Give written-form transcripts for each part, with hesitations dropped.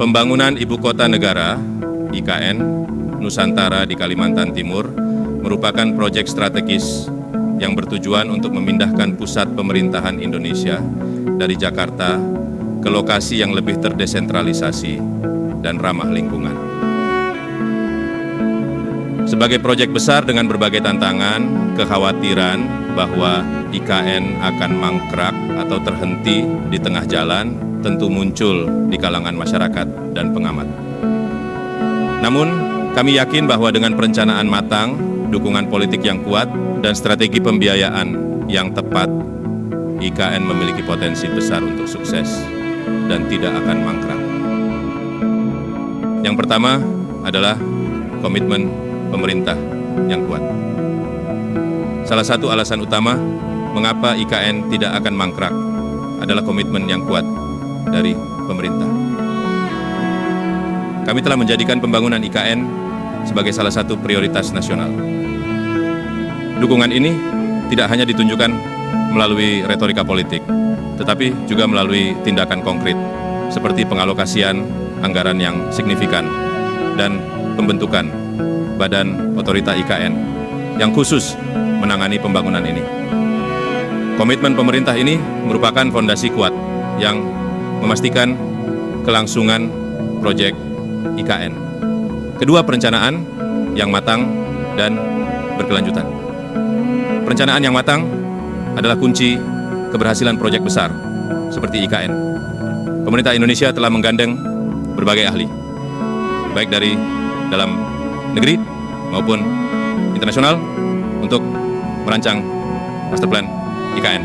Pembangunan Ibu Kota Negara (IKN) Nusantara di Kalimantan Timur merupakan proyek strategis yang bertujuan untuk memindahkan pusat pemerintahan Indonesia dari Jakarta ke lokasi yang lebih terdesentralisasi dan ramah lingkungan. Sebagai proyek besar dengan berbagai tantangan, kekhawatiran bahwa IKN akan mangkrak atau terhenti di tengah jalan tentu muncul di kalangan masyarakat dan pengamat. Namun, kami yakin bahwa dengan perencanaan matang, dukungan politik yang kuat, dan strategi pembiayaan yang tepat, IKN memiliki potensi besar untuk sukses dan tidak akan mangkrak. Yang pertama adalah komitmen pemerintah yang kuat. Salah satu alasan utama mengapa IKN tidak akan mangkrak adalah komitmen yang kuat dari pemerintah. Kami telah menjadikan pembangunan IKN sebagai salah satu prioritas nasional. Dukungan ini tidak hanya ditunjukkan melalui retorika politik, tetapi juga melalui tindakan konkret, seperti pengalokasian anggaran yang signifikan dan pembentukan Badan Otorita IKN yang khusus menangani pembangunan ini. Komitmen pemerintah ini merupakan fondasi kuat yang memastikan kelangsungan proyek IKN. Kedua, perencanaan yang matang dan berkelanjutan. Perencanaan yang matang adalah kunci keberhasilan proyek besar seperti IKN. Pemerintah Indonesia telah menggandeng berbagai ahli, baik dari dalam negeri maupun internasional, untuk merancang master plan IKN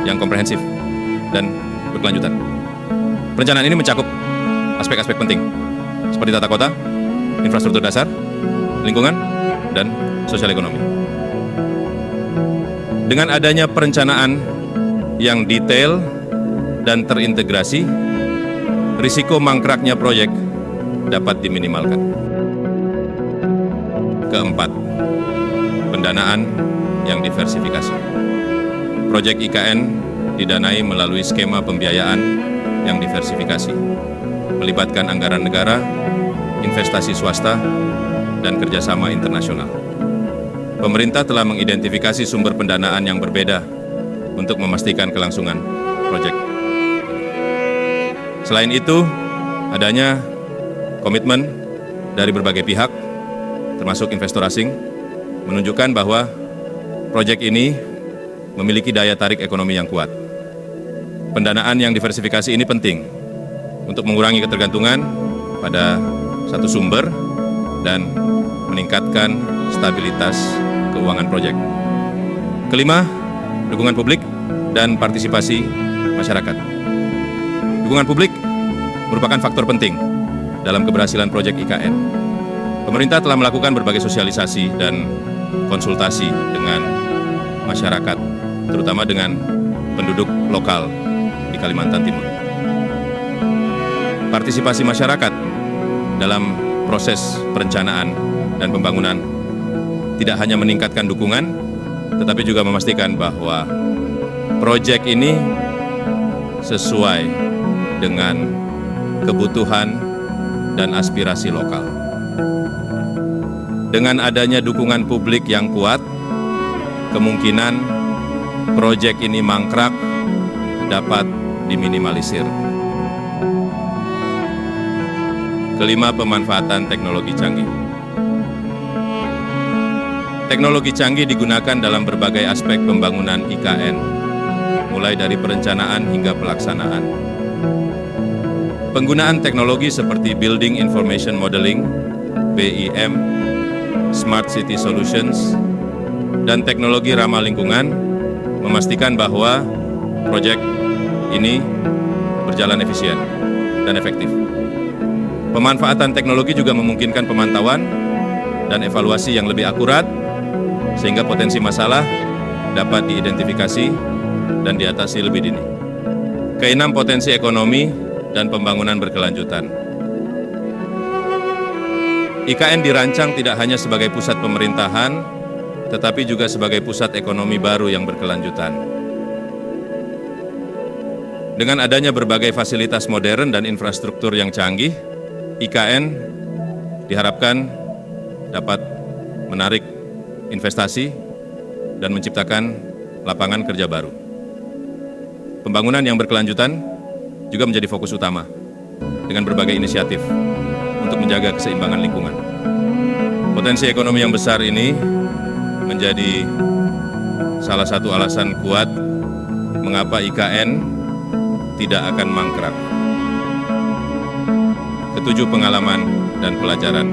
yang komprehensif dan berkelanjutan. Perencanaan ini mencakup aspek-aspek penting seperti tata kota, infrastruktur dasar, lingkungan, dan sosial ekonomi. Dengan adanya perencanaan yang detail dan terintegrasi, risiko mangkraknya proyek dapat diminimalkan. Keempat, pendanaan yang diversifikasi. Proyek IKN didanai melalui skema pembiayaan yang diversifikasi, melibatkan anggaran negara, investasi swasta, dan kerjasama internasional. Pemerintah telah mengidentifikasi sumber pendanaan yang berbeda untuk memastikan kelangsungan proyek. Selain itu, adanya komitmen dari berbagai pihak, termasuk investor asing, menunjukkan bahwa proyek ini memiliki daya tarik ekonomi yang kuat. Pendanaan yang diversifikasi ini penting untuk mengurangi ketergantungan pada satu sumber dan meningkatkan stabilitas keuangan proyek. Kelima, dukungan publik dan partisipasi masyarakat. Dukungan publik merupakan faktor penting dalam keberhasilan proyek IKN. Pemerintah telah melakukan berbagai sosialisasi dan konsultasi dengan masyarakat, terutama dengan penduduk lokal di Kalimantan Timur. Partisipasi masyarakat dalam proses perencanaan dan pembangunan tidak hanya meningkatkan dukungan, tetapi juga memastikan bahwa proyek ini sesuai dengan kebutuhan dan aspirasi lokal. Dengan adanya dukungan publik yang kuat, kemungkinan proyek ini mangkrak dapat diminimalisir. Kelima, pemanfaatan teknologi canggih. Teknologi canggih digunakan dalam berbagai aspek pembangunan IKN, mulai dari perencanaan hingga pelaksanaan. Penggunaan teknologi seperti Building Information Modeling, BIM, Smart City Solutions, dan teknologi ramah lingkungan memastikan bahwa proyek ini berjalan efisien dan efektif. Pemanfaatan teknologi juga memungkinkan pemantauan dan evaluasi yang lebih akurat, sehingga potensi masalah dapat diidentifikasi dan diatasi lebih dini. Keenam, potensi ekonomi dan pembangunan berkelanjutan. IKN dirancang tidak hanya sebagai pusat pemerintahan, tetapi juga sebagai pusat ekonomi baru yang berkelanjutan. Dengan adanya berbagai fasilitas modern dan infrastruktur yang canggih, IKN diharapkan dapat menarik investasi dan menciptakan lapangan kerja baru. Pembangunan yang berkelanjutan juga menjadi fokus utama dengan berbagai inisiatif untuk menjaga keseimbangan lingkungan. Potensi ekonomi yang besar ini menjadi salah satu alasan kuat mengapa IKN tidak akan mangkrak. Ketujuh pengalaman dan pelajaran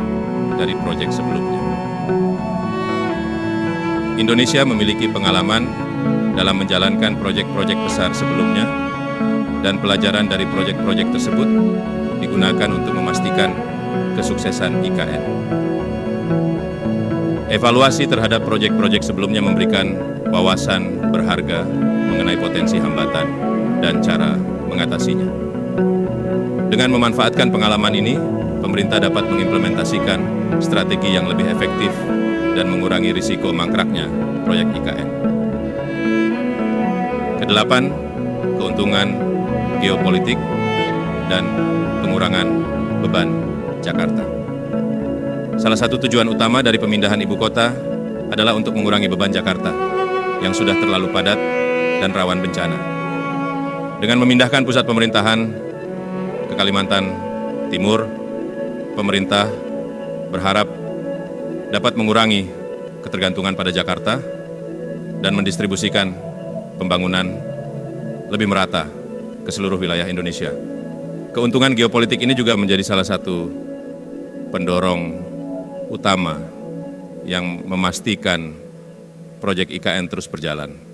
dari proyek sebelumnya. Indonesia memiliki pengalaman dalam menjalankan proyek-proyek besar sebelumnya, dan pelajaran dari proyek-proyek tersebut digunakan untuk memastikan kesuksesan IKN. Evaluasi terhadap proyek-proyek sebelumnya memberikan wawasan berharga mengenai potensi hambatan dan cara mengatasinya. Dengan memanfaatkan pengalaman ini, pemerintah dapat mengimplementasikan strategi yang lebih efektif dan mengurangi risiko mangkraknya proyek IKN. Kedelapan, keuntungan geopolitik dan pengurangan beban Jakarta. Salah satu tujuan utama dari pemindahan ibu kota adalah untuk mengurangi beban Jakarta yang sudah terlalu padat dan rawan bencana. Dengan memindahkan pusat pemerintahan ke Kalimantan Timur, pemerintah berharap dapat mengurangi ketergantungan pada Jakarta dan mendistribusikan pembangunan lebih merata ke seluruh wilayah Indonesia. Keuntungan geopolitik ini juga menjadi salah satu pendorong utama yang memastikan proyek IKN terus berjalan.